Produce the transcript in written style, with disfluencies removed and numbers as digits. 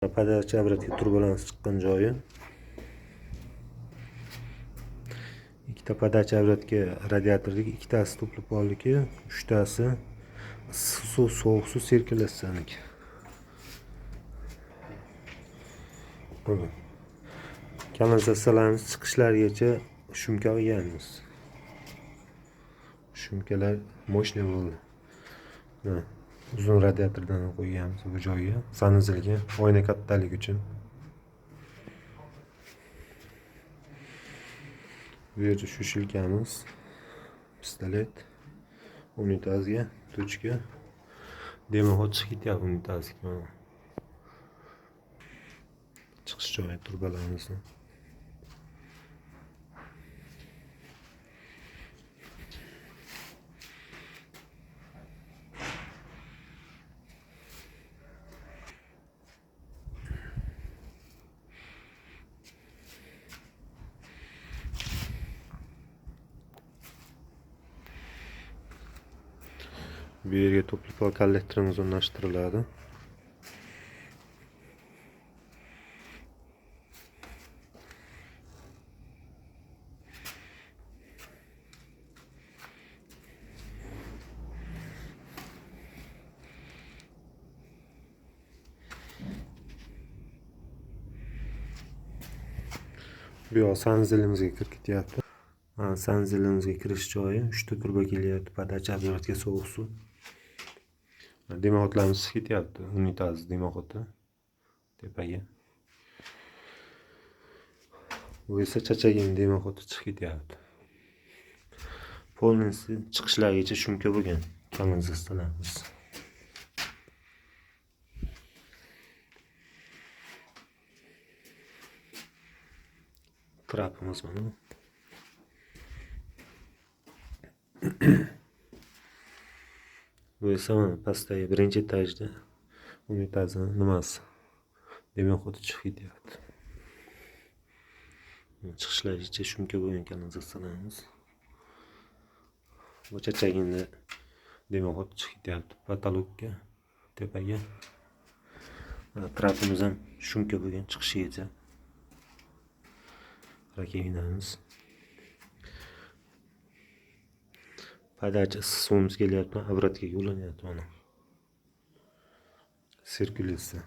Podachi obratga turbulansiya chiqqan joyi. Ikkita podachi obratga radiatorlik ikkitasi to'plab oldiki, uchtasi issiq suv, sovuq suv sirkulyatsiyasi. Kanalizatsiyalarimiz chiqishlarigacha shumka olganmiz. Shumkalar mo'shna bo'ldi. Uzun radiatordan qo'yganmiz bu joyga, sanuzilga, oyna kattaligi uchun. Bu yerda shu shilkamiz, pistolet, unitazga, tochka, dimoxod chiqib ketyapti unitazga. Chiqish joyi turbalarimizni. Bu yerga to'plik kollektorimiz o'rnashtiriladi. Bu yoq sanzilimizga kirib ketyapti. Sanzilimizga kirish joyi 3 ta turba kelyapti. Podachi obratga sovuq suv. Dimoxodlarimiz chiqib ketyapti. Unitaz dimoxodi tepaga. Bu esa chachagin dimoxodi chiqib ketyapti. Polnisi chiqishlarigacha shumka bo'lgan kanalizatsiyalarimiz. Trapimiz mana. Bu esa pastdagi birinchi etajda unitazning nimasi dimoxodi chiqib ketyapti. Chiqishlarigacha shumka bo'lgan kanalizatsiyalarimiz. Bu chachaginda dimoxod chiqib ketyapti patologga, tepaga. Trapimiz ham shumka bo'lgan chiqishigacha. Rakevinamiz. Podachi issiq suvimiz kelyapti, obratga yo'llanyapti mana. Sirkulyatsiya.